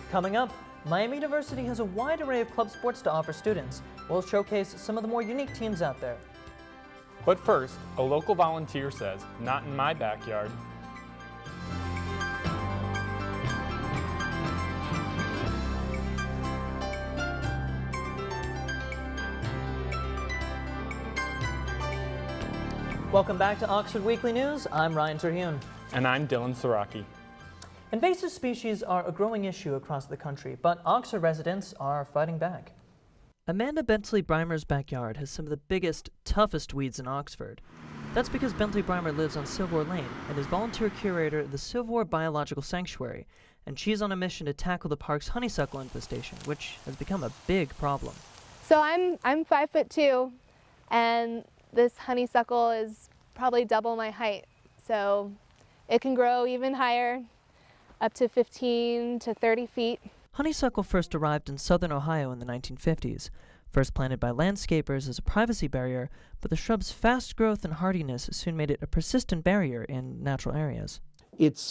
Coming up, Miami University has a wide array of club sports to offer students. We'll showcase some of the more unique teams out there. But first, a local volunteer says, "Not in my backyard." Welcome back to Oxford Weekly News. I'm Ryan Terhune. And I'm Dylan Srocki. Invasive species are a growing issue across the country, but Oxford residents are fighting back. Amanda Bentley-Breimer's backyard has some of the biggest, toughest weeds in Oxford. That's because Bentley-Breimer lives on Silvore Lane and is volunteer curator of the Silvore Biological Sanctuary, and she's on a mission to tackle the park's honeysuckle infestation, which has become a big problem. So I'm 5'2", and this honeysuckle is probably double my height, so it can grow even higher, up to 15 to 30 feet. Honeysuckle first arrived in southern Ohio in the 1950s, first planted by landscapers as a privacy barrier, but the shrub's fast growth and hardiness soon made it a persistent barrier in natural areas.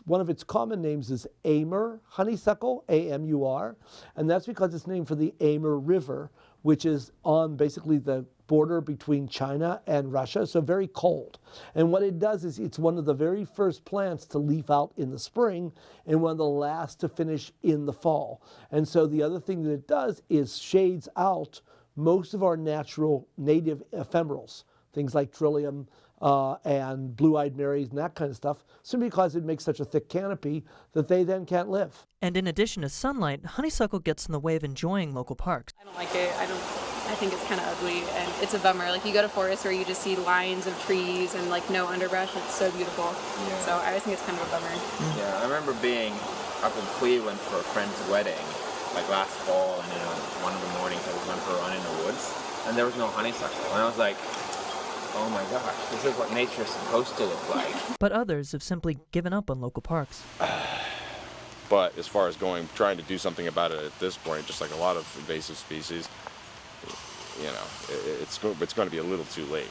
One of its common names is Amur honeysuckle, A-M-U-R, and that's because it's named for the Amur River, which is on basically the border between China and Russia, so very cold. And what it does is it's one of the very first plants to leaf out in the spring and one of the last to finish in the fall. And so the other thing that it does is shades out most of our natural native ephemerals, things like trillium and blue-eyed Marys and that kind of stuff, simply because it makes such a thick canopy that they then can't live. And in addition to sunlight, honeysuckle gets in the way of enjoying local parks. I don't like it. I think it's kind of ugly, and it's a bummer. Like, you go to forests where you just see lines of trees and like no underbrush. It's so beautiful. Yeah. So I always think it's kind of a bummer. Yeah, I remember being up in Cleveland for a friend's wedding, like last fall, and one of the mornings I went for a run in the woods, and there was no honeysuckle, and I was like, oh my gosh, this is what nature's supposed to look like. But others have simply given up on local parks. But as far as trying to do something about it at this point, just like a lot of invasive species, it's going to be a little too late.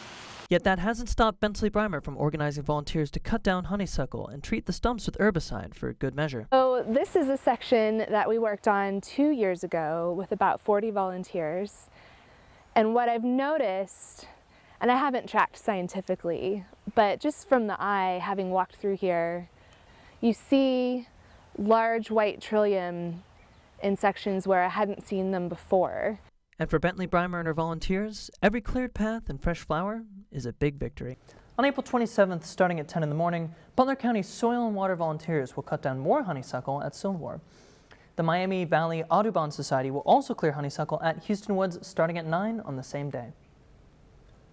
Yet that hasn't stopped Bentley-Breimer from organizing volunteers to cut down honeysuckle and treat the stumps with herbicide for good measure. So this is a section that we worked on 2 years ago with about 40 volunteers. And what I've noticed, and I haven't tracked scientifically, but just from the eye, having walked through here, you see large white trillium in sections where I hadn't seen them before. And for Bentley-Breimer and her volunteers, every cleared path and fresh flower is a big victory. On April 27th, starting at 10 in the morning, Butler County Soil and Water volunteers will cut down more honeysuckle at Silvore. The Miami Valley Audubon Society will also clear honeysuckle at Houston Woods starting at 9 on the same day.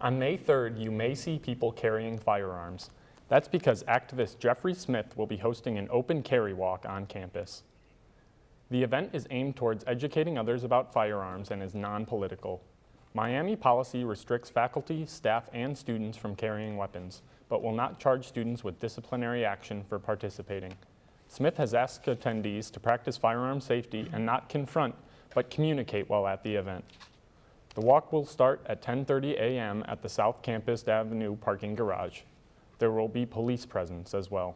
On May 3rd, you may see people carrying firearms. That's because activist Jeffrey Smith will be hosting an open carry walk on campus. The event is aimed towards educating others about firearms and is non-political. Miami policy restricts faculty, staff, and students from carrying weapons, but will not charge students with disciplinary action for participating. Smith has asked attendees to practice firearm safety and not confront, but communicate while at the event. The walk will start at 10:30 a.m. at the South Campus Avenue parking garage. There will be police presence as well.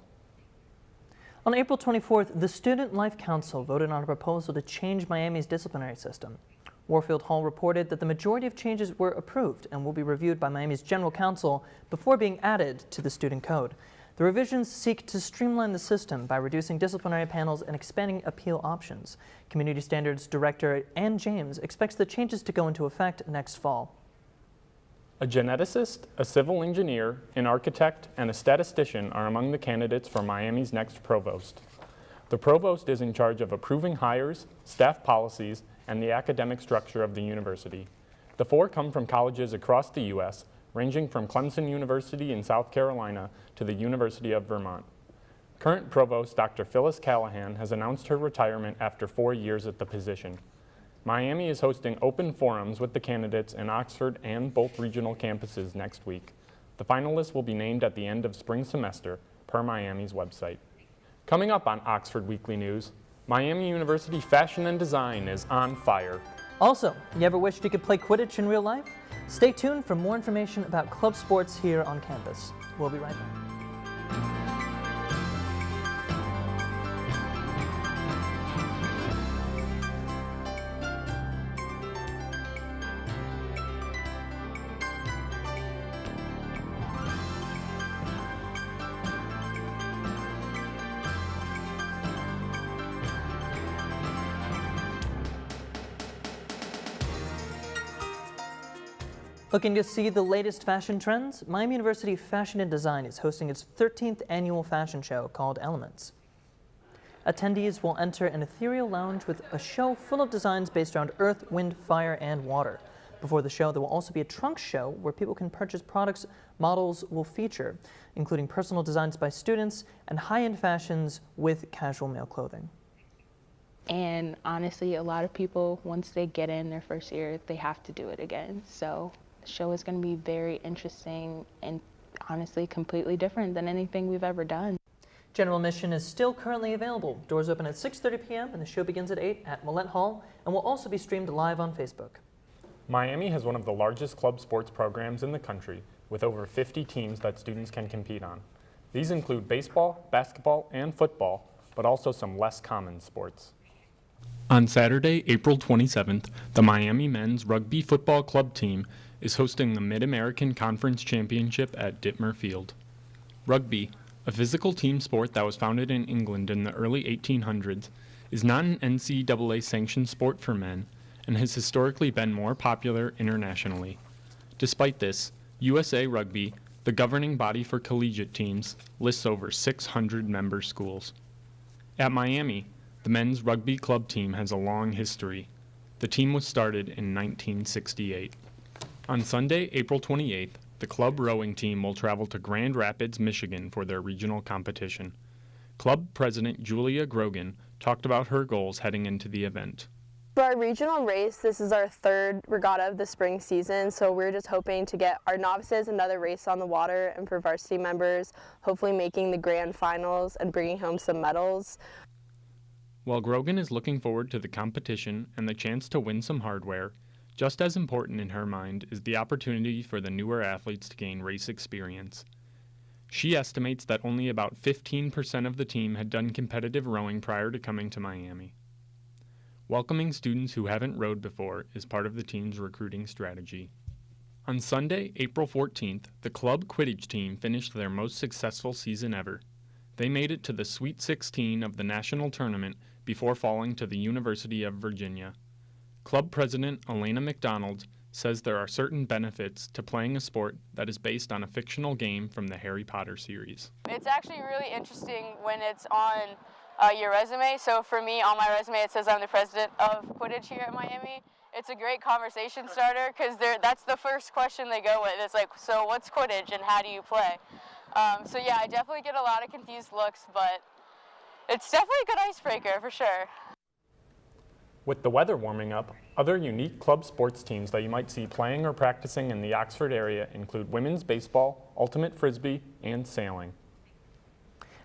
On April 24th, the Student Life Council voted on a proposal to change Miami's disciplinary system. Warfield Hall reported that the majority of changes were approved and will be reviewed by Miami's General Counsel before being added to the student code. The revisions seek to streamline the system by reducing disciplinary panels and expanding appeal options. Community Standards Director Ann James expects the changes to go into effect next fall. A geneticist, a civil engineer, an architect, and a statistician are among the candidates for Miami's next provost. The provost is in charge of approving hires, staff policies, and the academic structure of the university. The four come from colleges across the U.S., ranging from Clemson University in South Carolina to the University of Vermont. Current provost Dr. Phyllis Callahan has announced her retirement after 4 years at the position. Miami is hosting open forums with the candidates in Oxford and both regional campuses next week. The finalists will be named at the end of spring semester, per Miami's website. Coming up on Oxford Weekly News, Miami University Fashion and Design is on fire. Also, you ever wished you could play Quidditch in real life? Stay tuned for more information about club sports here on campus. We'll be right back. Looking to see the latest fashion trends? Miami University Fashion and Design is hosting its 13th annual fashion show called Elements. Attendees will enter an ethereal lounge with a show full of designs based around earth, wind, fire, and water. Before the show, there will also be a trunk show where people can purchase products models will feature, including personal designs by students and high-end fashions with casual male clothing. And honestly, a lot of people, once they get in their first year, they have to do it again. So the show is going to be very interesting and honestly completely different than anything we've ever done. General admission is still currently available. Doors open at 6:30 p.m. and the show begins at 8 at Millett Hall and will also be streamed live on Facebook. Miami has one of the largest club sports programs in the country, with over 50 teams that students can compete on. These include baseball, basketball, and football, but also some less common sports. On Saturday, April 27th, the Miami men's rugby football club team is hosting the Mid-American Conference Championship at Dittmer Field. Rugby, a physical team sport that was founded in England in the early 1800s, is not an NCAA-sanctioned sport for men and has historically been more popular internationally. Despite this, USA Rugby, the governing body for collegiate teams, lists over 600 member schools. At Miami, the men's rugby club team has a long history. The team was started in 1968. On Sunday, April 28th, the club rowing team will travel to Grand Rapids, Michigan for their regional competition. Club president Julia Grogan talked about her goals heading into the event. For our regional race, this is our third regatta of the spring season, so we're just hoping to get our novices another race on the water, and for varsity members, hopefully making the grand finals and bringing home some medals. While Grogan is looking forward to the competition and the chance to win some hardware, just as important in her mind is the opportunity for the newer athletes to gain race experience. She estimates that only about 15% of the team had done competitive rowing prior to coming to Miami. Welcoming students who haven't rowed before is part of the team's recruiting strategy. On Sunday, April 14th, the club Quidditch team finished their most successful season ever. They made it to the Sweet 16 of the national tournament before falling to the University of Virginia. Club president Elena McDonald says there are certain benefits to playing a sport that is based on a fictional game from the Harry Potter series. It's actually really interesting when it's on your resume. So for me, on my resume, it says I'm the president of Quidditch here at Miami. It's a great conversation starter because that's the first question they go with. It's like, so what's Quidditch and how do you play? So yeah, I definitely get a lot of confused looks, but it's definitely a good icebreaker for sure. With the weather warming up, other unique club sports teams that you might see playing or practicing in the Oxford area include women's baseball, ultimate frisbee, and sailing.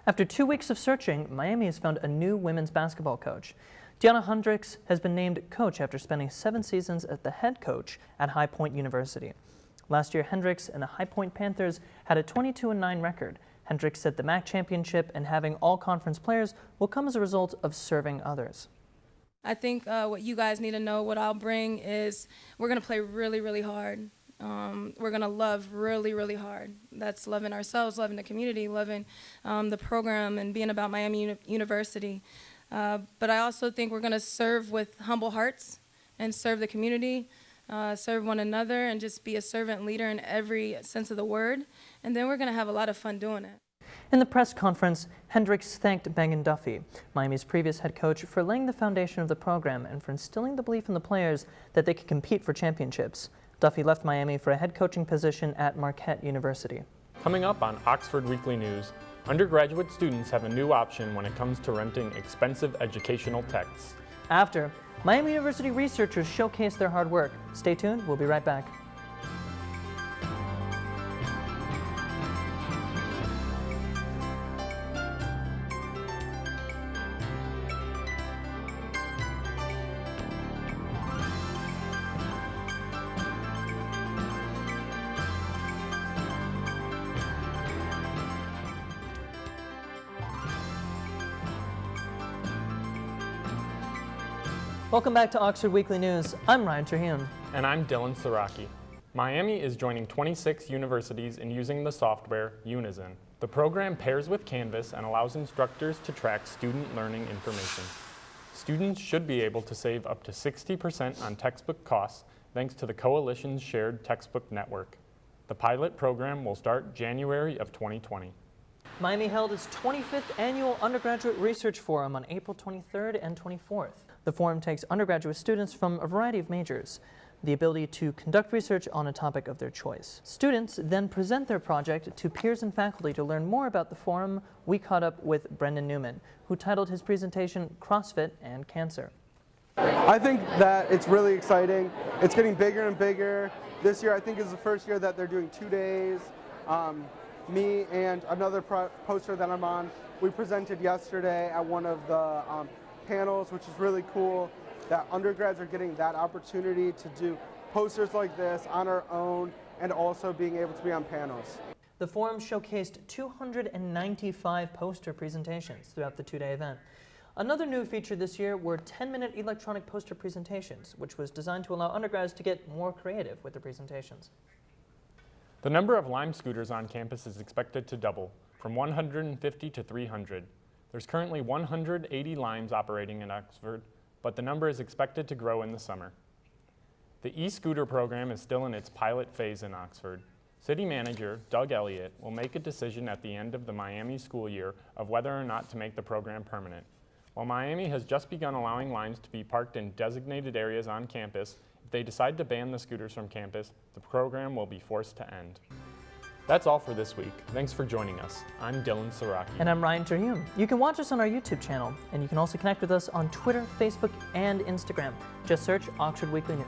After 2 weeks of searching, Miami has found a new women's basketball coach. Deanna Hendricks has been named coach after spending 7 seasons as the head coach at High Point University. Last year, Hendricks and the High Point Panthers had a 22-9 record. Hendricks said the MAC championship and having all conference players will come as a result of serving others. I think what you guys need to know, what I'll bring is we're going to play really, really hard. We're going to love really, really hard. That's loving ourselves, loving the community, loving the program, and being about Miami University. But I also think we're going to serve with humble hearts and serve the community, serve one another, and just be a servant leader in every sense of the word. And then we're going to have a lot of fun doing it. In the press conference, Hendricks thanked Megan Duffy, Miami's previous head coach, for laying the foundation of the program and for instilling the belief in the players that they could compete for championships. Duffy left Miami for a head coaching position at Marquette University. Coming up on Oxford Weekly News, undergraduate students have a new option when it comes to renting expensive educational texts. After, Miami University researchers showcase their hard work. Stay tuned, we'll be right back. Welcome back to Oxford Weekly News. I'm Ryan Terhune. And I'm Dylan Srocki. Miami is joining 26 universities in using the software Unison. The program pairs with Canvas and allows instructors to track student learning information. Students should be able to save up to 60% on textbook costs thanks to the Coalition's shared textbook network. The pilot program will start January of 2020. Miami held its 25th annual Undergraduate Research Forum on April 23rd and 24th. The forum takes undergraduate students from a variety of majors the ability to conduct research on a topic of their choice. Students then present their project to peers and faculty. To learn more about the forum, we caught up with Brendan Newman, who titled his presentation CrossFit and Cancer. I think that it's really exciting. It's getting bigger and bigger. This year I think is the first year that they're doing 2 days. Me and another poster that I'm on, we presented yesterday at one of the panels, which is really cool that undergrads are getting that opportunity to do posters like this on our own and also being able to be on panels. The forum showcased 295 poster presentations throughout the 2-day event. Another new feature this year were 10-minute electronic poster presentations, which was designed to allow undergrads to get more creative with their presentations. The number of Lime scooters on campus is expected to double, from 150 to 300. There's currently 180 Limes operating in Oxford, but the number is expected to grow in the summer. The e-scooter program is still in its pilot phase in Oxford. City Manager Doug Elliott will make a decision at the end of the Miami school year of whether or not to make the program permanent. While Miami has just begun allowing Limes to be parked in designated areas on campus, if they decide to ban the scooters from campus, the program will be forced to end. That's all for this week. Thanks for joining us. I'm Dylan Srocki. And I'm Ryan Terhune. You can watch us on our YouTube channel, and you can also connect with us on Twitter, Facebook, and Instagram. Just search Oxford Weekly News.